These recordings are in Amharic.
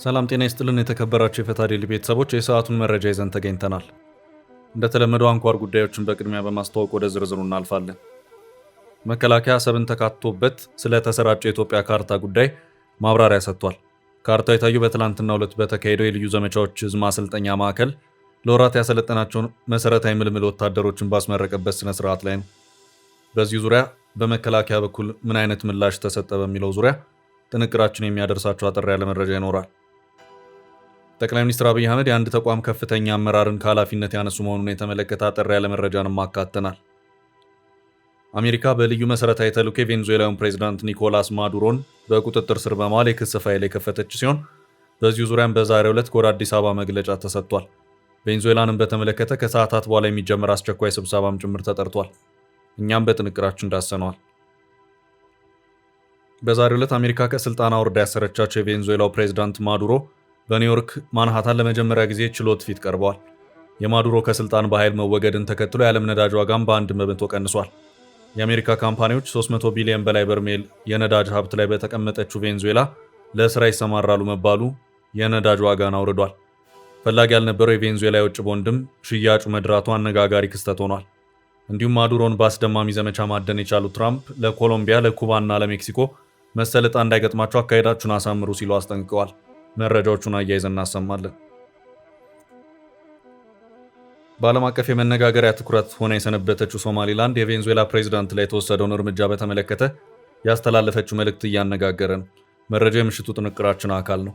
ሰላም ጤና ይስጥልን የተከበራችሁ የፈታ ዴይሊ ቤተሰቦች የሰዓቱን መረጃ ይዘን ተገኝተናል። እንደተለመደው አንኳር ጉዳዮችን በቅድሚያ በማስተዋወቅ ወደ ዝርዝሩ እናልፋለን። መከላከያ አሰብን ተካትቶበት ስለተሰራጨው የኢትዮጵያ ካርታ ጉዳይ ማብራሪያ ሰጥቷል። ካርታው የታየው በትላንትናው ዕለት በተካሄደው የልዩ ዘመቻዎች ዕዝ ማሰልጠኛ ማዕከል ለወራት ያሰለጠናቸውን መሰረታዊ ምልምል ወታደሮችን ባስመረቀበት ስነ ስርዓት ላይ ነው። በዚህ ዙሪያ በመከላከያ በኩል ምን አይነት ምላሽ ተሰጠ በሚለው ዙሪያ ጥንቅራችን የሚያደርሳቸው አጠር ያለ መረጃ ይኖራል። ጠቅላይ ሚኒስትር አብይ አህመድ የአንድ ተቋም ከፍተኛ አመራርን ከኃላፊነት ያነሱ መሆኑን የተመለከተ አጠር ያለ መረጃንም አካተናል። አሜሪካ በልዩ መሰረታዊ ተልዕኮ የቬኔዙዌላውን ፕሬዝዳንት ኒኮላስ ማዱሮን በቁጥጥር ስር በማዋል የክስ ፋይል የከፈተች ሲሆን በዚሁ ዙሪያም በዛሬው ዕለት ከወደ አዲስ አበባ መግለጫ ተሰጥቷል። ቬኔዙዌላንን በተመለከተ ከሰዓታት በኋላ የሚጀምር አስቸኳይ ስብሰባም ጭምር ተጠርቷል። እኛም በጥንቅራችን ዳሰነዋል። በዛሬው ዕለት አሜሪካ ከስልጣን አውርዳ ያሰረቻቸው የቬኔዙዌላው ፕሬዝዳንት ማዱሮ በኒውዮርክ ማንሃታን ለመጀመሪያ ጊዜ ችሎት ፊት ቀርበዋል። የማዱሮ ከስልጣን በኃይል መወገድን ተከትሎ የዓለም ነዳጅ ዋጋም በ1 በመቶ ቀንሷል። የአሜሪካ ካምፓኒዎች 300 ቢሊዮን በላይ በርሜል የነዳጅ ሀብት ላይ በተቀመጠችው ቬኔዙዌላ ለስራ ይሰማራሉ መባሉ የነዳጅ ዋጋን አውርዷል። ፈላጊ ያልነበረው የቬኔዙዌላ የውጭ ቦንድም ሽያጩ መድራቱ አነጋጋሪ ክስተት ሆኗል። እንዲሁም ማዱሮን በአስደማሚ ዘመቻ ማደን የቻሉት ትራምፕ ለኮሎምቢያ፣ ለኩባና ለሜክሲኮ መሰል ዕጣ እንዳይገጥማቸው አካሄዳችሁን አሳምሩ ሲሉ አስጠንቅቀዋል። መረጃዎቹን አያይዘን እናሰማለን። በዓለም አቀፍ የመነጋገሪያ ትኩረት ሆና የሰነበተችው ሶማሊላንድ የቬኔዙዌላ ፕሬዝዳንት ላይ የተወሰደውን እርምጃ በተመለከተ ያስተላለፈችው መልእክት እያነጋገረ ነው። መረጃው የምሽቱ ጥንቅራችን አካል ነው።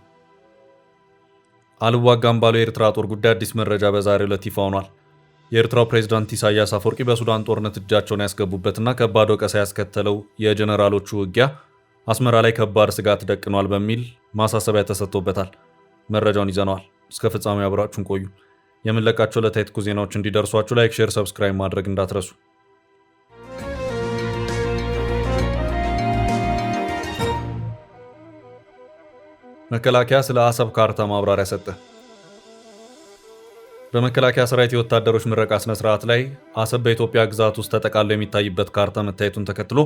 አልዋጋም ባለው የኤርትራ ጦር ጉዳይ አዲስ መረጃ በዛሬው ዕለት ይፋ ሆኗል። የኤርትራው ፕሬዝዳንት ኢሳያስ አፈወርቂ በሱዳን ጦርነት እጃቸውን ያስገቡበትና ከባድ ወቀሳ ያስከተለው የጀነራሎቹ ውጊያ አስመራ ላይ ከባድ ስጋት ደቅኗል በሚል ማሳሰቢያ ተሰጥቶበታል። መረጃውን ይዘነዋል። እስከ ፍጻሜው አብራችሁን ቆዩ። የምንለቃቸው ዕለታዊ ትኩስ ዜናዎች እንዲደርሷችሁ ላይክ፣ ሼር፣ ሰብስክራይብ ማድረግ እንዳትረሱ። መከላከያ ስለ አሰብ ካርታ ማብራሪያ ሰጠ። በመከላከያ ሰራዊት የወታደሮች ምረቃ ስነ ስርዓት ላይ አሰብ በኢትዮጵያ ግዛት ውስጥ ተጠቃሎ የሚታይበት ካርታ መታየቱን ተከትሎ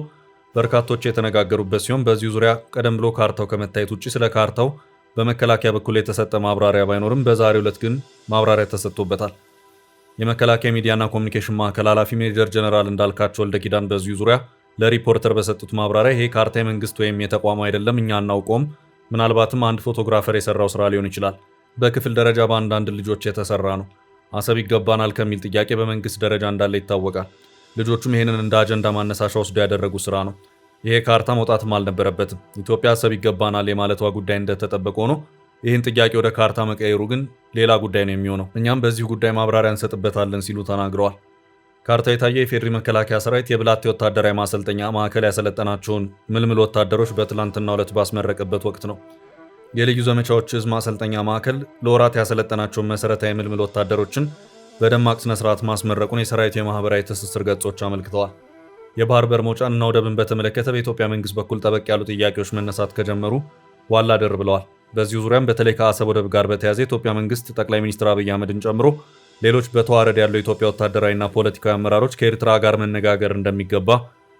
በርካቶች የተነጋገሩበት ሲሆን በዚሁ ዙሪያ ቀደም ብሎ ካርታው ከመታየት ውጪ ስለ ካርታው በመከላከያ በኩል የተሰጠ ማብራሪያ ባይኖርም በዛሬው ዕለት ግን ማብራሪያ ተሰጥቶበታል። የመከላከያ ሚዲያና ኮሚኒኬሽን ማዕከል ኃላፊ ሜጀር ጀነራል እንዳልካቸው ወልደ ኪዳን በዚሁ ዙሪያ ለሪፖርተር በሰጡት ማብራሪያ ይሄ ካርታ የመንግስት ወይም የተቋም አይደለም፣ እኛ አናውቀውም፣ ምናልባትም አንድ ፎቶግራፈር የሰራው ስራ ሊሆን ይችላል። በክፍል ደረጃ በአንዳንድ ልጆች የተሰራ ነው። አሰብ ይገባናል ከሚል ጥያቄ በመንግስት ደረጃ እንዳለ ይታወቃል። ልጆቹም ይሄንን እንደ አጀንዳ ማነሳሻ ወስዶ ያደረጉ ስራ ነው። ይሄ ካርታ መውጣትም አልነበረበትም። ኢትዮጵያ አሰብ ይገባናል የማለቷ ጉዳይ እንደተጠበቀ ሆኖ ይህን ጥያቄ ወደ ካርታ መቀየሩ ግን ሌላ ጉዳይ ነው የሚሆነው። እኛም በዚህ ጉዳይ ማብራሪያ እንሰጥበታለን ሲሉ ተናግረዋል። ካርታው የታየው የፌዴሪ መከላከያ ሰራዊት የብላቴ ወታደራዊ ማሰልጠኛ ማዕከል ያሰለጠናቸውን ምልምል ወታደሮች በትላንትናው ዕለት ባስመረቀበት ወቅት ነው። የልዩ ዘመቻዎች ዕዝ ማሰልጠኛ ማዕከል ለወራት ያሰለጠናቸውን መሰረታዊ ምልምል ወታደሮችን በደማቅ ስነ ስርዓት ማስመረቁን የሰራዊቱ የማህበራዊ ትስስር ገጾች አመልክተዋል። የባህር በር መውጫንና ወደብን በተመለከተ በኢትዮጵያ መንግስት በኩል ጠበቅ ያሉ ጥያቄዎች መነሳት ከጀመሩ ዋላ ደር ብለዋል። በዚሁ ዙሪያም በተለይ ከአሰብ ወደብ ጋር በተያያዘ የኢትዮጵያ መንግስት ጠቅላይ ሚኒስትር አብይ አህመድን ጨምሮ ሌሎች በተዋረድ ያለው የኢትዮጵያ ወታደራዊና ፖለቲካዊ አመራሮች ከኤርትራ ጋር መነጋገር እንደሚገባ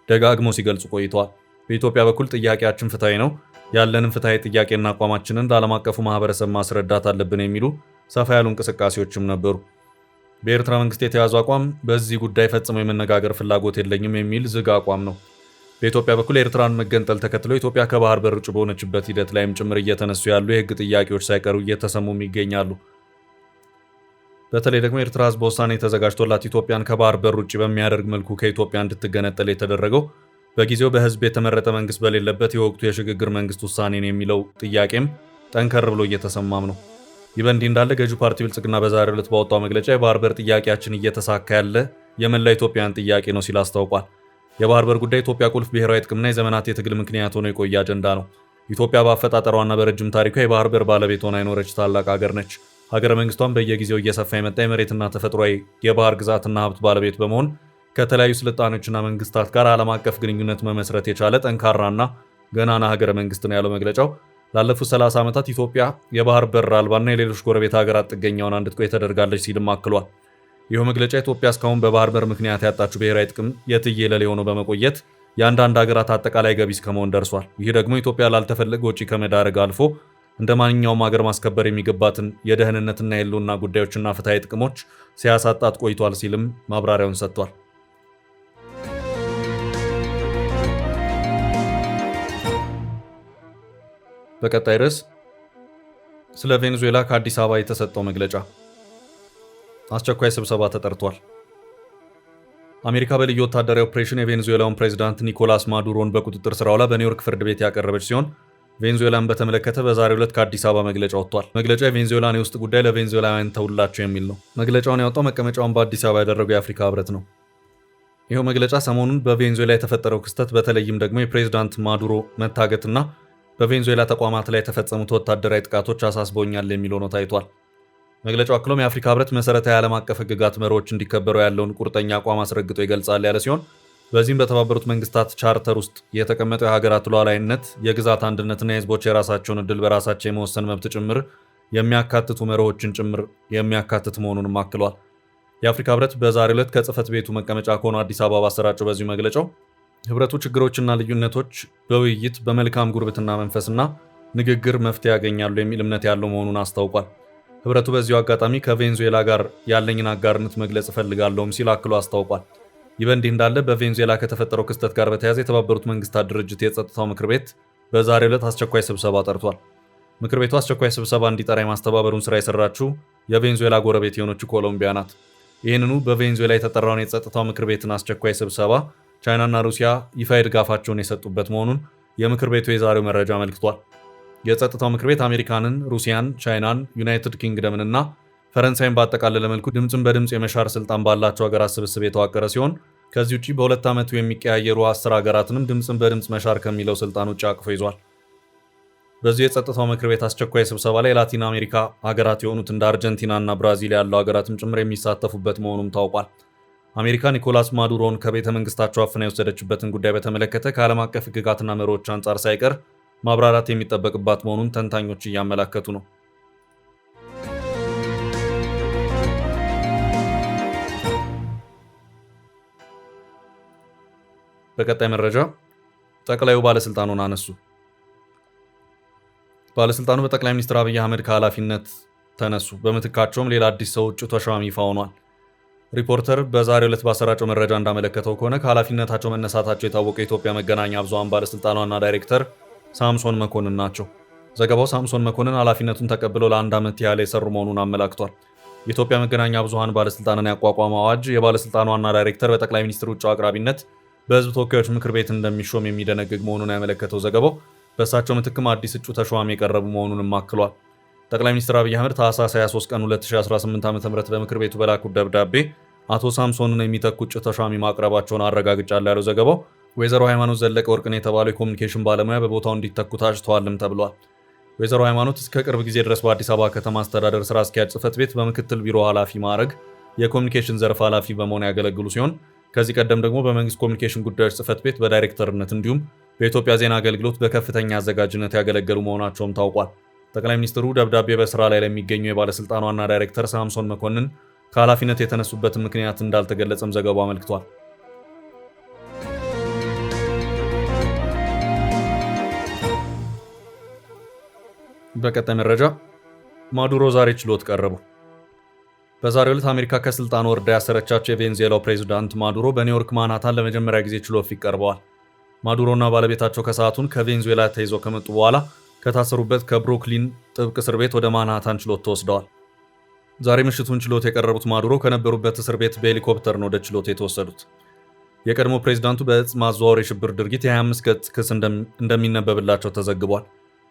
ደጋግመው ሲገልጹ ቆይተዋል። በኢትዮጵያ በኩል ጥያቄያችን ፍትሐዊ ነው፣ ያለንን ፍትሐዊ ጥያቄና አቋማችንን ለዓለም አቀፉ ማህበረሰብ ማስረዳት አለብን የሚሉ ሰፋ ያሉ እንቅስቃሴዎችም ነበሩ። በኤርትራ መንግስት የተያዘው አቋም በዚህ ጉዳይ ፈጽሞ የመነጋገር ፍላጎት የለኝም የሚል ዝግ አቋም ነው። በኢትዮጵያ በኩል የኤርትራን መገንጠል ተከትሎ ኢትዮጵያ ከባህር በር ውጭ በሆነችበት ሂደት ላይም ጭምር እየተነሱ ያሉ የህግ ጥያቄዎች ሳይቀሩ እየተሰሙም ይገኛሉ። በተለይ ደግሞ የኤርትራ ህዝብ ውሳኔ ተዘጋጅቶላት ኢትዮጵያን ከባህር በር ውጭ በሚያደርግ መልኩ ከኢትዮጵያ እንድትገነጠል የተደረገው በጊዜው በህዝብ የተመረጠ መንግስት በሌለበት የወቅቱ የሽግግር መንግስት ውሳኔን የሚለው ጥያቄም ጠንከር ብሎ እየተሰማም ነው። ይህ በእንዲህ እንዳለ ገዢው ፓርቲ ብልጽግና በዛሬው ዕለት ባወጣው መግለጫ የባህር በር ጥያቄያችን እየተሳካ ያለ የመላ ኢትዮጵያን ጥያቄ ነው ሲል አስታውቋል። የባህር በር ጉዳይ ኢትዮጵያ ቁልፍ ብሔራዊ ጥቅምና የዘመናት የትግል ምክንያት ሆኖ የቆየ አጀንዳ ነው። ኢትዮጵያ በአፈጣጠሯና በረጅም ታሪኳ የባህር በር ባለቤት ሆና የኖረች ታላቅ ሀገር ነች። ሀገረ መንግስቷን በየጊዜው እየሰፋ የመጣ የመሬትና ተፈጥሯዊ የባህር ግዛትና ሀብት ባለቤት በመሆን ከተለያዩ ስልጣኔዎችና መንግስታት ጋር ዓለም አቀፍ ግንኙነት መመስረት የቻለ ጠንካራና ገናና ሀገረ መንግስት ነው ያለው መግለጫው። ላለፉት 30 ዓመታት ኢትዮጵያ የባህር በር አልባና የሌሎች ጎረቤት ሀገራት ጥገኛውን እንድትቆይ ተደርጋለች ሲልም አክሏል። ይህ መግለጫ ኢትዮጵያ እስካሁን በባህር በር ምክንያት ያጣችው ብሔራዊ ጥቅም የትየለሌ ሆኖ በመቆየት የአንዳንድ ሀገራት አጠቃላይ ገቢ እስከመሆን ደርሷል። ይህ ደግሞ ኢትዮጵያ ላልተፈለገ ወጪ ከመዳረግ አልፎ እንደ ማንኛውም ሀገር ማስከበር የሚገባትን የደህንነትና የሕልውና ጉዳዮችና ፍትሐዊ ጥቅሞች ሲያሳጣት ቆይቷል ሲልም ማብራሪያውን ሰጥቷል። በቀጣይ ርዕስ ስለ ቬኔዙዌላ ከአዲስ አበባ የተሰጠው መግለጫ። አስቸኳይ ስብሰባ ተጠርቷል። አሜሪካ በልዩ ወታደራዊ ኦፕሬሽን የቬኔዙዌላውን ፕሬዝዳንት ኒኮላስ ማዱሮን በቁጥጥር ስር አውላ በኒውዮርክ ፍርድ ቤት ያቀረበች ሲሆን ቬኔዙዌላን በተመለከተ በዛሬው ዕለት ከአዲስ አበባ መግለጫ ወጥቷል። መግለጫው የቬኔዙዌላን የውስጥ ጉዳይ ለቬኔዙዌላውያን ተውላቸው የሚል ነው። መግለጫውን ያወጣው መቀመጫውን በአዲስ አበባ ያደረገው የአፍሪካ ህብረት ነው። ይኸው መግለጫ ሰሞኑን በቬኔዙዌላ የተፈጠረው ክስተት በተለይም ደግሞ የፕሬዝዳንት ማዱሮ መታገትና በቬኔዙዌላ ተቋማት ላይ የተፈጸሙት ወታደራዊ ጥቃቶች አሳስበውኛል የሚል ሆኖ ታይቷል። መግለጫው አክሎም የአፍሪካ ህብረት መሰረታዊ ዓለም አቀፍ ህግጋት መርሆች እንዲከበሩ ያለውን ቁርጠኛ አቋም አስረግጦ ይገልጻል ያለ ሲሆን በዚህም በተባበሩት መንግስታት ቻርተር ውስጥ የተቀመጠው የሀገራት ሉዓላዊነት፣ የግዛት አንድነትና የህዝቦች የራሳቸውን ዕድል በራሳቸው የመወሰን መብት ጭምር የሚያካትቱ መርሆችን ጭምር የሚያካትት መሆኑንም አክሏል። የአፍሪካ ህብረት በዛሬው ዕለት ከጽህፈት ቤቱ መቀመጫ ከሆነው አዲስ አበባ ባሰራጨው በዚሁ መግለጫው ህብረቱ ችግሮችና ልዩነቶች በውይይት በመልካም ጉርብትና መንፈስና ንግግር መፍትሄ ያገኛሉ የሚል እምነት ያለው መሆኑን አስታውቋል። ህብረቱ በዚሁ አጋጣሚ ከቬኔዙዌላ ጋር ያለኝን አጋርነት መግለጽ እፈልጋለሁም ሲል አክሎ አስታውቋል። ይህ በእንዲህ እንዳለ በቬኔዙዌላ ከተፈጠረው ክስተት ጋር በተያያዘ የተባበሩት መንግስታት ድርጅት የጸጥታው ምክር ቤት በዛሬው ዕለት አስቸኳይ ስብሰባ ጠርቷል። ምክር ቤቱ አስቸኳይ ስብሰባ እንዲጠራ የማስተባበሩን ስራ የሰራችው የቬኔዙዌላ ጎረቤት የሆነችው ኮሎምቢያ ናት። ይህንኑ በቬኔዙዌላ የተጠራውን የጸጥታው ምክር ቤትን አስቸኳይ ስብሰባ ቻይናና ሩሲያ ይፋዊ ድጋፋቸውን የሰጡበት መሆኑን የምክር ቤቱ የዛሬው መረጃ አመልክቷል። የጸጥታው ምክር ቤት አሜሪካንን፣ ሩሲያን፣ ቻይናን፣ ዩናይትድ ኪንግደምን እና ፈረንሳይን ባጠቃለለ መልኩ ድምፅን በድምፅ የመሻር ስልጣን ባላቸው ሀገራት ስብስብ የተዋቀረ ሲሆን ከዚህ ውጭ በሁለት ዓመቱ የሚቀያየሩ 10 ሀገራትንም ድምፅን በድምፅ መሻር ከሚለው ስልጣን ውጭ አቅፎ ይዟል። በዚሁ የጸጥታው ምክር ቤት አስቸኳይ ስብሰባ ላይ የላቲን አሜሪካ ሀገራት የሆኑት እንደ አርጀንቲና እና ብራዚል ያሉ ሀገራትም ጭምር የሚሳተፉበት መሆኑም ታውቋል። አሜሪካ ኒኮላስ ማዱሮን ከቤተ መንግስታቸው አፍና የወሰደችበትን ጉዳይ በተመለከተ ከዓለም አቀፍ ሕግጋትና መርሆች አንጻር ሳይቀር ማብራራት የሚጠበቅባት መሆኑን ተንታኞች እያመላከቱ ነው። በቀጣይ መረጃ ጠቅላዩ ባለስልጣኑን አነሱ። ባለስልጣኑ በጠቅላይ ሚኒስትር አብይ አህመድ ከኃላፊነት ተነሱ። በምትካቸውም ሌላ አዲስ ሰው እጩ ተሿሚ ይፋ ሆኗል። ሪፖርተር በዛሬው ዕለት ባሰራጨው መረጃ እንዳመለከተው ከሆነ ከኃላፊነታቸው መነሳታቸው የታወቀው የኢትዮጵያ መገናኛ ብዙሃን ባለስልጣን ዋና ዳይሬክተር ሳምሶን መኮንን ናቸው። ዘገባው ሳምሶን መኮንን ኃላፊነቱን ተቀብለው ለአንድ ዓመት ያህል የሰሩ መሆኑን አመላክቷል። የኢትዮጵያ መገናኛ ብዙሃን ባለስልጣንን ያቋቋመው አዋጅ የባለስልጣኑ ዋና ዳይሬክተር በጠቅላይ ሚኒስትር ውጭ አቅራቢነት በህዝብ ተወካዮች ምክር ቤት እንደሚሾም የሚደነግግ መሆኑን ያመለከተው ዘገባው በእሳቸው ምትክም አዲስ እጩ ተሿሚ የቀረቡ መሆኑንም አክሏል። ጠቅላይ ሚኒስትር አብይ አህመድ ታህሳስ 23 ቀን 2018 ዓ.ም በምክር ቤቱ በላኩት ደብዳቤ አቶ ሳምሶንን የሚተኩ እጩ ተሿሚ ማቅረባቸውን አረጋግጫለሁ ያለው ዘገባው ወይዘሮ ሃይማኖት ዘለቀ ወርቅን የተባለው የኮሚኒኬሽን ባለሙያ በቦታው እንዲተኩ ታጭተዋልም ተብሏል። ወይዘሮ ሃይማኖት እስከ ቅርብ ጊዜ ድረስ በአዲስ አበባ ከተማ አስተዳደር ስራ አስኪያጅ ጽህፈት ቤት በምክትል ቢሮ ኃላፊ ማዕረግ የኮሚኒኬሽን ዘርፍ ኃላፊ በመሆን ያገለግሉ ሲሆን ከዚህ ቀደም ደግሞ በመንግስት ኮሚኒኬሽን ጉዳዮች ጽህፈት ቤት በዳይሬክተርነት እንዲሁም በኢትዮጵያ ዜና አገልግሎት በከፍተኛ አዘጋጅነት ያገለገሉ መሆናቸውም ታውቋል። ጠቅላይ ሚኒስትሩ ደብዳቤ በስራ ላይ ለሚገኙ የባለስልጣኑ ዋና ዳይሬክተር ሳምሶን መኮንን ከኃላፊነት የተነሱበትን ምክንያት እንዳልተገለጸም ዘገባው አመልክቷል። በቀጣይ መረጃ ማዱሮ ዛሬ ችሎት ቀረቡ። በዛሬው ዕለት አሜሪካ ከስልጣን ወርዳ ያሰረቻቸው የቬኔዙዌላው ፕሬዝዳንት ማዱሮ በኒውዮርክ ማንሃታን ለመጀመሪያ ጊዜ ችሎት ፊት ቀርበዋል። ማዱሮና ባለቤታቸው ከሰዓቱን ከቬኔዙዌላ ተይዘው ከመጡ በኋላ ከታሰሩበት ከብሩክሊን ጥብቅ እስር ቤት ወደ ማንሃታን ችሎት ተወስደዋል። ዛሬ ምሽቱን ችሎት የቀረቡት ማዱሮ ከነበሩበት እስር ቤት በሄሊኮፕተር ነው ወደ ችሎት የተወሰዱት። የቀድሞ ፕሬዝዳንቱ በእጽ ማዘዋወር የሽብር ድርጊት የ25 ገጽ ክስ እንደሚነበብላቸው ተዘግቧል።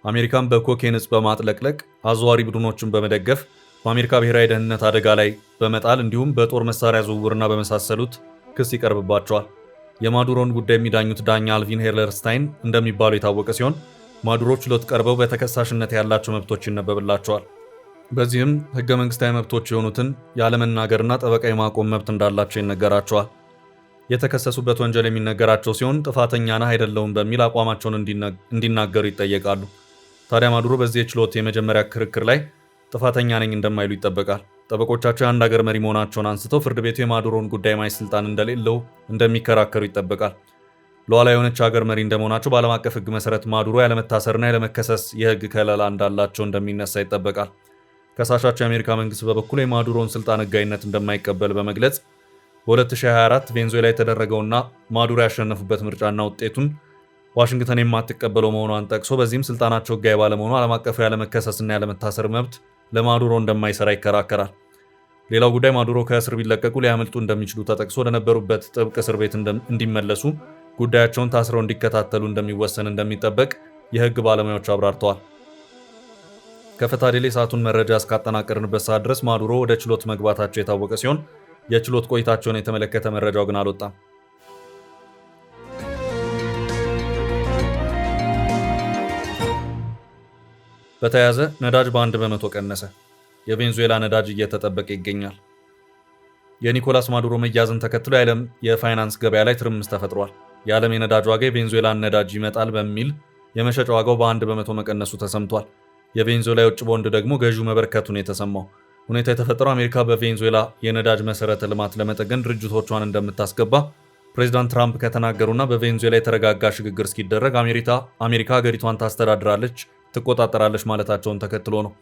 አሜሪካን በኮኬን እጽ በማጥለቅለቅ አዘዋሪ ቡድኖችን በመደገፍ በአሜሪካ ብሔራዊ ደህንነት አደጋ ላይ በመጣል እንዲሁም በጦር መሳሪያ ዝውውርና በመሳሰሉት ክስ ይቀርብባቸዋል። የማዱሮን ጉዳይ የሚዳኙት ዳኛ አልቪን ሄርለርስታይን እንደሚባሉ የታወቀ ሲሆን ማዱሮ ችሎት ቀርበው በተከሳሽነት ያላቸው መብቶች ይነበብላቸዋል። በዚህም ህገ መንግስታዊ መብቶች የሆኑትን ያለመናገርና ጠበቃ የማቆም መብት እንዳላቸው ይነገራቸዋል። የተከሰሱበት ወንጀል የሚነገራቸው ሲሆን ጥፋተኛ ነህ አይደለውም በሚል አቋማቸውን እንዲናገሩ ይጠየቃሉ። ታዲያ ማዱሮ በዚህ የችሎት የመጀመሪያ ክርክር ላይ ጥፋተኛ ነኝ እንደማይሉ ይጠበቃል። ጠበቆቻቸው የአንድ ሀገር መሪ መሆናቸውን አንስተው ፍርድ ቤቱ የማዱሮን ጉዳይ ማየት ስልጣን እንደሌለው እንደሚከራከሩ ይጠበቃል። ሉዓላዊ የሆነች ሀገር መሪ እንደመሆናቸው በዓለም አቀፍ ሕግ መሰረት ማዱሮ ያለመታሰርና ያለመከሰስ የሕግ ከለላ እንዳላቸው እንደሚነሳ ይጠበቃል። ከሳሻቸው የአሜሪካ መንግስት በበኩሉ የማዱሮን ስልጣን ሕጋዊነት እንደማይቀበል በመግለጽ በ2024 ቬንዙዌላ የተደረገውና ማዱሮ ያሸነፉበት ምርጫና ውጤቱን ዋሽንግተን የማትቀበለው መሆኗን ጠቅሶ በዚህም ስልጣናቸው ሕጋዊ ባለመሆኑ ዓለም አቀፉ ያለመከሰስና ያለመታሰር መብት ለማዱሮ እንደማይሰራ ይከራከራል። ሌላው ጉዳይ ማዱሮ ከእስር ቢለቀቁ ሊያመልጡ እንደሚችሉ ተጠቅሶ ወደነበሩበት ጥብቅ እስር ቤት እንዲመለሱ ጉዳያቸውን ታስረው እንዲከታተሉ እንደሚወሰን እንደሚጠበቅ የህግ ባለሙያዎች አብራርተዋል። ከፈታ ዴሊ ሰዓቱን መረጃ እስካጠናቀርንበት ሰዓት ድረስ ማዱሮ ወደ ችሎት መግባታቸው የታወቀ ሲሆን የችሎት ቆይታቸውን የተመለከተ መረጃው ግን አልወጣም። በተያያዘ ነዳጅ በ1 በመቶ ቀነሰ። የቬንዙዌላ ነዳጅ እየተጠበቀ ይገኛል። የኒኮላስ ማዱሮ መያዝን ተከትሎ የዓለም የፋይናንስ ገበያ ላይ ትርምስ ተፈጥሯል። የዓለም የነዳጅ ዋጋ የቬንዙዌላን ነዳጅ ይመጣል በሚል የመሸጫ ዋጋው በ1 በመቶ መቀነሱ ተሰምቷል። የቬንዙዌላ የውጭ ቦንድ ደግሞ ገዢው መበርከቱን የተሰማው ሁኔታ የተፈጠረው አሜሪካ በቬንዙዌላ የነዳጅ መሰረተ ልማት ለመጠገን ድርጅቶቿን እንደምታስገባ ፕሬዚዳንት ትራምፕ ከተናገሩና በቬንዙዌላ የተረጋጋ ሽግግር እስኪደረግ አሜሪካ ሀገሪቷን ታስተዳድራለች፣ ትቆጣጠራለች ማለታቸውን ተከትሎ ነው።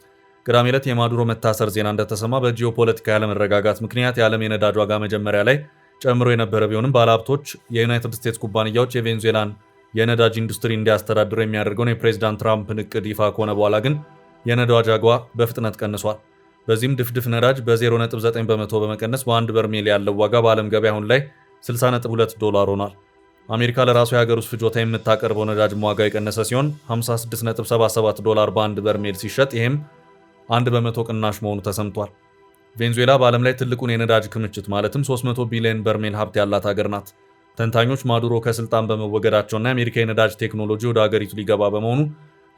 ቅዳሜ ዕለት የማዱሮ መታሰር ዜና እንደተሰማ በጂኦፖለቲካ ያለመረጋጋት ምክንያት የዓለም የነዳጅ ዋጋ መጀመሪያ ላይ ጨምሮ የነበረ ቢሆንም ባለሀብቶች የዩናይትድ ስቴትስ ኩባንያዎች የቬንዙዌላን የነዳጅ ኢንዱስትሪ እንዲያስተዳድሩ የሚያደርገውን የፕሬዚዳንት ትራምፕን እቅድ ይፋ ከሆነ በኋላ ግን የነዳጅ ዋጋ በፍጥነት ቀንሷል። በዚህም ድፍድፍ ነዳጅ በ0.9 በመቶ በመቀነስ በአንድ በርሜል ያለው ዋጋ በዓለም ገበያ አሁን ላይ $60.2 ሆኗል። አሜሪካ ለራሱ የሀገር ውስጥ ፍጆታ የምታቀርበው ነዳጅ ዋጋ የቀነሰ ሲሆን $56.77 በአንድ በርሜል ሲሸጥ ይህም 1 በመቶ ቅናሽ መሆኑ ተሰምቷል። ቬንዙዌላ በዓለም ላይ ትልቁን የነዳጅ ክምችት ማለትም 300 ቢሊዮን በርሜል ሀብት ያላት ሀገር ናት። ተንታኞች ማዱሮ ከስልጣን በመወገዳቸውና የአሜሪካ የነዳጅ ቴክኖሎጂ ወደ ሀገሪቱ ሊገባ በመሆኑ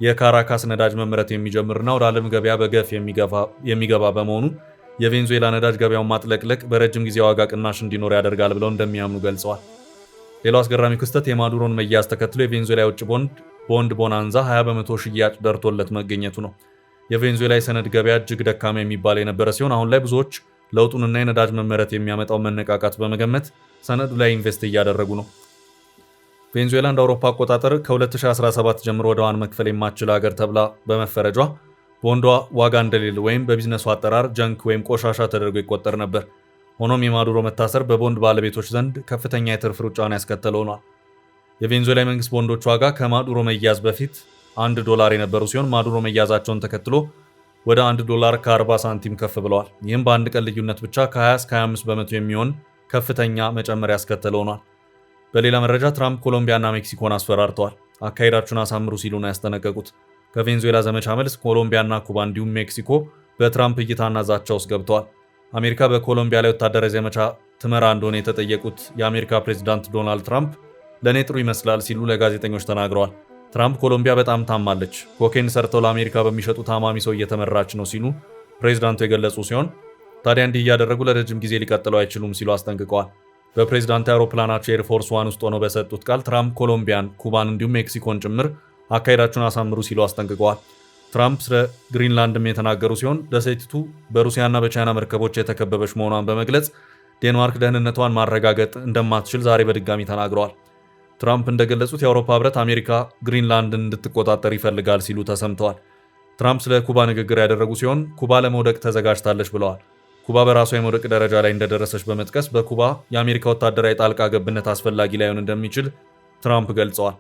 የካራካስ ነዳጅ መመረት የሚጀምርና ወደ ዓለም ገበያ በገፍ የሚገባ በመሆኑ የቬንዙዌላ ነዳጅ ገበያውን ማጥለቅለቅ በረጅም ጊዜ ዋጋ ቅናሽ እንዲኖር ያደርጋል ብለው እንደሚያምኑ ገልጸዋል። ሌላው አስገራሚ ክስተት የማዱሮን መያዝ ተከትሎ የቬንዙዌላ የውጭ ቦንድ ቦናንዛ 20 በመቶ ሽያጭ ደርቶለት መገኘቱ ነው። የቬንዙዌላ የሰነድ ገበያ እጅግ ደካማ የሚባል የነበረ ሲሆን አሁን ላይ ብዙዎች ለውጡንና የነዳጅ መመረት የሚያመጣው መነቃቃት በመገመት ሰነዱ ላይ ኢንቨስት እያደረጉ ነው። ቬንዙዌላ እንደ አውሮፓ አቆጣጠር ከ2017 ጀምሮ ወደዋን መክፈል የማትችል ሀገር ተብላ በመፈረጇ ቦንዷ ዋጋ እንደሌለ ወይም በቢዝነሱ አጠራር ጀንክ ወይም ቆሻሻ ተደርጎ ይቆጠር ነበር። ሆኖም የማዱሮ መታሰር በቦንድ ባለቤቶች ዘንድ ከፍተኛ የትርፍ ሩጫን ያስከተለ ሆኗል። የቬንዙዌላ መንግስት ቦንዶች ዋጋ ከማዱሮ መያዝ በፊት $1 የነበሩ ሲሆን ማዱሮ መያዛቸውን ተከትሎ ወደ $1 ከ40 ሳንቲም ከፍ ብለዋል። ይህም በአንድ ቀን ልዩነት ብቻ ከ20 እስከ 25 በመቶ የሚሆን ከፍተኛ መጨመር ያስከተለ ሆኗል። በሌላ መረጃ ትራምፕ ኮሎምቢያና ሜክሲኮን አስፈራርተዋል። አካሄዳችሁን አሳምሩ ሲሉ ነው ያስጠነቀቁት። ከቬንዙዌላ ዘመቻ መልስ ኮሎምቢያና ኩባ እንዲሁም ሜክሲኮ በትራምፕ እይታና ዛቻ ውስጥ ገብተዋል። አሜሪካ በኮሎምቢያ ላይ ወታደራዊ ዘመቻ ትመራ እንደሆነ የተጠየቁት የአሜሪካ ፕሬዚዳንት ዶናልድ ትራምፕ ለእኔ ጥሩ ይመስላል ሲሉ ለጋዜጠኞች ተናግረዋል። ትራምፕ ኮሎምቢያ በጣም ታማለች፣ ኮኬን ሰርተው ለአሜሪካ በሚሸጡ ታማሚ ሰው እየተመራች ነው ሲሉ ፕሬዚዳንቱ የገለጹ ሲሆን ታዲያ እንዲህ እያደረጉ ለረጅም ጊዜ ሊቀጥሉ አይችሉም ሲሉ አስጠንቅቀዋል። በፕሬዚዳንት አውሮፕላናቸው ኤርፎርስ ዋን ውስጥ ሆነው በሰጡት ቃል ትራምፕ ኮሎምቢያን፣ ኩባን እንዲሁም ሜክሲኮን ጭምር አካሄዳችሁን አሳምሩ ሲሉ አስጠንቅቀዋል። ትራምፕ ስለ ግሪንላንድም የተናገሩ ሲሆን ደሴቲቱ በሩሲያና በቻይና መርከቦች የተከበበች መሆኗን በመግለጽ ዴንማርክ ደህንነቷን ማረጋገጥ እንደማትችል ዛሬ በድጋሚ ተናግረዋል። ትራምፕ እንደገለጹት የአውሮፓ ህብረት አሜሪካ ግሪንላንድን እንድትቆጣጠር ይፈልጋል ሲሉ ተሰምተዋል። ትራምፕ ስለ ኩባ ንግግር ያደረጉ ሲሆን ኩባ ለመውደቅ ተዘጋጅታለች ብለዋል። ኩባ በራሷ የመውደቅ ደረጃ ላይ እንደደረሰች በመጥቀስ በኩባ የአሜሪካ ወታደራዊ ጣልቃ ገብነት አስፈላጊ ላይሆን እንደሚችል ትራምፕ ገልጸዋል።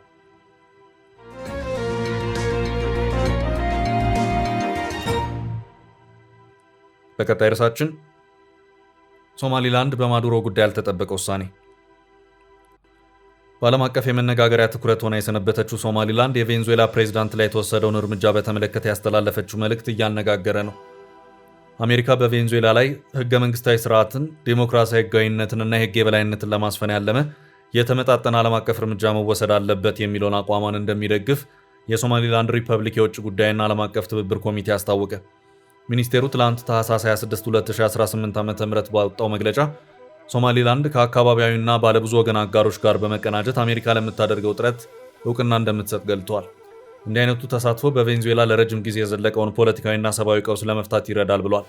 በቀጣይ ርዕሳችን ሶማሊላንድ በማዱሮ ጉዳይ ያልተጠበቀ ውሳኔ። በዓለም አቀፍ የመነጋገሪያ ትኩረት ሆና የሰነበተችው ሶማሊላንድ የቬንዙዌላ ፕሬዝዳንት ላይ የተወሰደውን እርምጃ በተመለከተ ያስተላለፈችው መልእክት እያነጋገረ ነው። አሜሪካ በቬንዙዌላ ላይ ህገ መንግስታዊ ስርዓትን፣ ዴሞክራሲያዊ ህጋዊነትንና የህግ የበላይነትን ለማስፈን ያለመ የተመጣጠነ ዓለም አቀፍ እርምጃ መወሰድ አለበት የሚለውን አቋሟን እንደሚደግፍ የሶማሊላንድ ሪፐብሊክ የውጭ ጉዳይና ዓለም አቀፍ ትብብር ኮሚቴ አስታወቀ። ሚኒስቴሩ ትላንት ታህሳስ 26 2018 ዓ.ም ባወጣው መግለጫ ሶማሊላንድ ከአካባቢያዊና ባለብዙ ወገን አጋሮች ጋር በመቀናጀት አሜሪካ ለምታደርገው ጥረት እውቅና እንደምትሰጥ ገልጧል። እንዲህ አይነቱ ተሳትፎ በቬኔዙዌላ ለረጅም ጊዜ የዘለቀውን ፖለቲካዊና ሰብአዊ ቀውስ ለመፍታት ይረዳል ብሏል።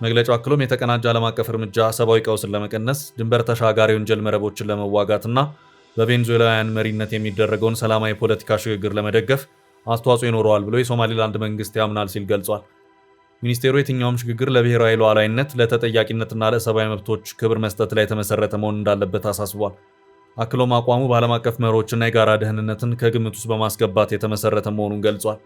መግለጫው አክሎም የተቀናጀ ዓለም አቀፍ እርምጃ ሰብአዊ ቀውስን ለመቀነስ፣ ድንበር ተሻጋሪ ወንጀል መረቦችን ለመዋጋትና በቬኔዙዌላውያን መሪነት የሚደረገውን ሰላማዊ ፖለቲካ ሽግግር ለመደገፍ አስተዋጽኦ ይኖረዋል ብሎ የሶማሊላንድ መንግስት ያምናል ሲል ገልጿል። ሚኒስቴሩ የትኛውም ሽግግር ለብሔራዊ ሉዓላዊነት፣ ለተጠያቂነትና ለሰብአዊ መብቶች ክብር መስጠት ላይ የተመሰረተ መሆን እንዳለበት አሳስቧል። አክሎም አቋሙ በዓለም አቀፍ መርሆችና የጋራ ደህንነትን ከግምት ውስጥ በማስገባት የተመሰረተ መሆኑን ገልጿል።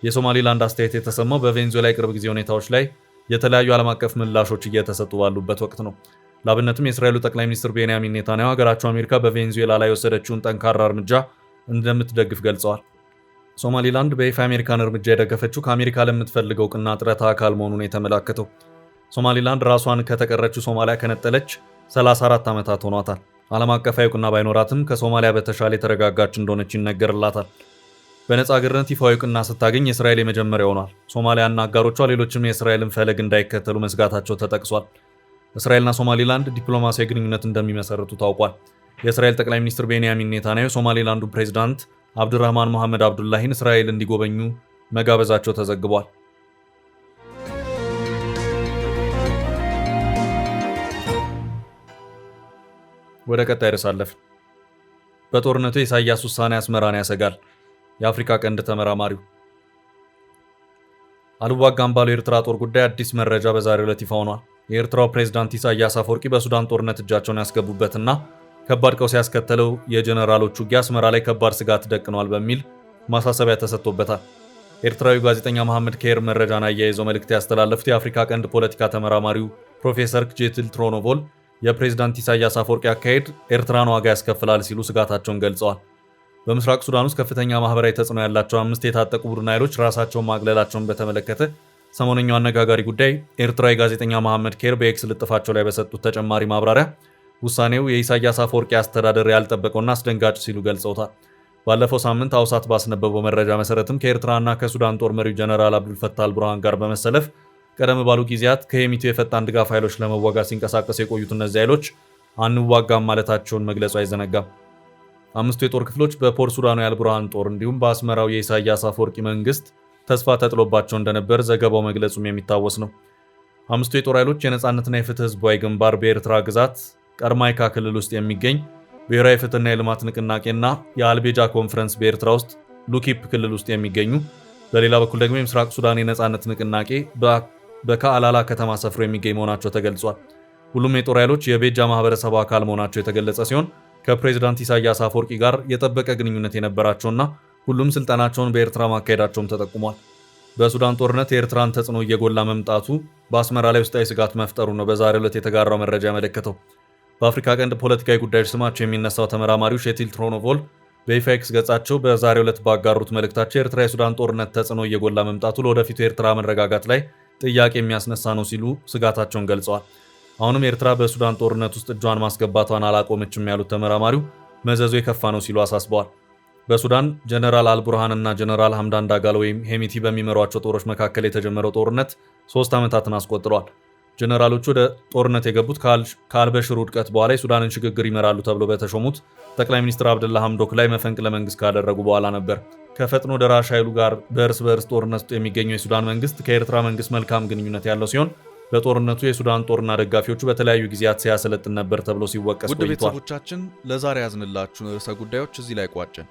የሶማሊላንድ አስተያየት የተሰማው በቬኔዙዌላ የቅርብ ጊዜ ሁኔታዎች ላይ የተለያዩ ዓለም አቀፍ ምላሾች እየተሰጡ ባሉበት ወቅት ነው። ለአብነትም የእስራኤሉ ጠቅላይ ሚኒስትር ቤንያሚን ኔታንያሁ ሀገራቸው አሜሪካ በቬኔዙዌላ ላይ የወሰደችውን ጠንካራ እርምጃ እንደምትደግፍ ገልጸዋል። ሶማሊላንድ በይፋ የአሜሪካን እርምጃ የደገፈችው ከአሜሪካ ለምትፈልገው እውቅና ጥረት አካል መሆኑን የተመላከተው። ሶማሊላንድ ራሷን ከተቀረችው ሶማሊያ ከነጠለች 34 ዓመታት ሆኗታል። ዓለም አቀፋዊ እውቅና ባይኖራትም ከሶማሊያ በተሻለ የተረጋጋች እንደሆነች ይነገርላታል። በነጻ አገርነት ይፋዊ እውቅና ስታገኝ የእስራኤል የመጀመሪያ ሆኗል። ሶማሊያና አጋሮቿ ሌሎችም የእስራኤልን ፈለግ እንዳይከተሉ መስጋታቸው ተጠቅሷል። እስራኤልና ሶማሊላንድ ዲፕሎማሲያዊ ግንኙነት እንደሚመሰርቱ ታውቋል። የእስራኤል ጠቅላይ ሚኒስትር ቤንያሚን ኔታንያሁ ሶማሊላንዱ ፕሬዝዳንት አብዱራህማን መሐመድ አብዱላሂን እስራኤል እንዲጎበኙ መጋበዛቸው ተዘግቧል። ወደ ቀጣይ ርዕስ አለፍን። በጦርነቱ የኢሳያስ ውሳኔ አስመራን ያሰጋል። የአፍሪካ ቀንድ ተመራማሪው አልዋጋም ባለው የኤርትራ ጦር ጉዳይ አዲስ መረጃ በዛሬው ዕለት ይፋ ሆኗል። የኤርትራው ፕሬዝዳንት ኢሳያስ አፈወርቂ በሱዳን ጦርነት እጃቸውን ያስገቡበትና ከባድ ቀውስ ያስከተለው የጀነራሎች ውጊያ አስመራ ላይ ከባድ ስጋት ደቅኗል በሚል ማሳሰቢያ ተሰጥቶበታል። ኤርትራዊ ጋዜጠኛ መሐመድ ከየር መረጃን አያይዘው መልእክት ያስተላለፉት የአፍሪካ ቀንድ ፖለቲካ ተመራማሪው ፕሮፌሰር ክጄትል ትሮኖቮል የፕሬዝዳንት ኢሳያስ አፈወርቂ አካሄድ ኤርትራን ዋጋ ያስከፍላል ሲሉ ስጋታቸውን ገልጸዋል። በምስራቅ ሱዳን ውስጥ ከፍተኛ ማህበራዊ ተጽዕኖ ያላቸው 5 የታጠቁ ቡድን ኃይሎች ራሳቸውን ማግለላቸውን በተመለከተ ሰሞነኛው አነጋጋሪ ጉዳይ ኤርትራዊ ጋዜጠኛ መሐመድ ከየር በኤክስ ልጥፋቸው ላይ በሰጡት ተጨማሪ ማብራሪያ ውሳኔው የኢሳያስ አፈወርቂ አስተዳደር ያልጠበቀውና አስደንጋጭ ሲሉ ገልጸውታል። ባለፈው ሳምንት አውሳት ባስነበበው መረጃ መሰረትም ከኤርትራና ከሱዳን ጦር መሪው ጀነራል አብዱልፈታህ አልቡርሃን ጋር በመሰለፍ ቀደም ባሉ ጊዜያት ከሄሚቲ የፈጣን ድጋፍ ኃይሎች ለመዋጋት ሲንቀሳቀሱ የቆዩት እነዚህ ኃይሎች አንዋጋም ማለታቸውን መግለጹ አይዘነጋም። 5 የጦር ክፍሎች በፖር ሱዳኑ የአልቡርሃን ጦር እንዲሁም በአስመራው የኢሳያስ አፈወርቂ መንግስት ተስፋ ተጥሎባቸው እንደነበር ዘገባው መግለጹም የሚታወስ ነው። 5 የጦር ኃይሎች የነጻነትና የፍትህ ህዝባዊ ግንባር በኤርትራ ግዛት ቀርማይካ ክልል ውስጥ የሚገኝ ብሔራዊ ፍትህና የልማት ንቅናቄና የአልቤጃ ኮንፈረንስ በኤርትራ ውስጥ ሉኪፕ ክልል ውስጥ የሚገኙ፣ በሌላ በኩል ደግሞ የምስራቅ ሱዳን የነጻነት ንቅናቄ በካአላላ ከተማ ሰፍሮ የሚገኝ መሆናቸው ተገልጿል። ሁሉም የጦር ኃይሎች የቤጃ ማህበረሰብ አካል መሆናቸው የተገለጸ ሲሆን ከፕሬዝዳንት ኢሳያስ አፈወርቂ ጋር የጠበቀ ግንኙነት የነበራቸውና ሁሉም ስልጠናቸውን በኤርትራ ማካሄዳቸውም ተጠቁሟል። በሱዳን ጦርነት የኤርትራን ተጽዕኖ እየጎላ መምጣቱ በአስመራ ላይ ውስጣዊ ስጋት መፍጠሩ ነው በዛሬው ዕለት የተጋራው መረጃ ያመለከተው። በአፍሪካ ቀንድ ፖለቲካዊ ጉዳዮች ስማቸው የሚነሳው ተመራማሪው ሼቲል ትሮኖቮል በይፋ ኤክስ ገጻቸው በዛሬው ዕለት ባጋሩት መልእክታቸው የኤርትራ የሱዳን ጦርነት ተጽዕኖ እየጎላ መምጣቱ ለወደፊቱ የኤርትራ መረጋጋት ላይ ጥያቄ የሚያስነሳ ነው ሲሉ ስጋታቸውን ገልጸዋል። አሁንም ኤርትራ በሱዳን ጦርነት ውስጥ እጇን ማስገባቷን አላቆመችም ያሉት ተመራማሪው መዘዙ የከፋ ነው ሲሉ አሳስበዋል። በሱዳን ጀነራል አልቡርሃን እና ጀነራል ሐምዳን ዳጋሎ ወይም ሄሚቲ በሚመሯቸው ጦሮች መካከል የተጀመረው ጦርነት 3 ዓመታትን አስቆጥሯል። ጀነራሎቹ ወደ ጦርነት የገቡት ከአልበሽር ውድቀት በኋላ የሱዳንን ሽግግር ይመራሉ ተብሎ በተሾሙት ጠቅላይ ሚኒስትር አብደላ ሐምዶክ ላይ መፈንቅለ መንግስት ካደረጉ በኋላ ነበር። ከፈጥኖ ደራሽ ኃይሉ ጋር በእርስ በእርስ ጦርነት ውስጥ የሚገኘው የሱዳን መንግስት ከኤርትራ መንግስት መልካም ግንኙነት ያለው ሲሆን በጦርነቱ የሱዳን ጦርና ደጋፊዎቹ በተለያዩ ጊዜያት ሲያሰለጥን ነበር ተብሎ ሲወቀስ ቆይቷል። ውድ ቤተሰቦቻችን ለዛሬ ያዝንላችሁ ርዕሰ ጉዳዮች እዚህ ላይ ቋጨን።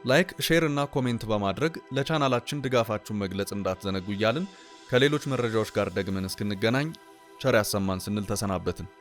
ላይክ፣ ሼር እና ኮሜንት በማድረግ ለቻናላችን ድጋፋችሁን መግለጽ እንዳትዘነጉ እያልን ከሌሎች መረጃዎች ጋር ደግመን እስክንገናኝ ቸር ያሰማን ስንል ተሰናበትን።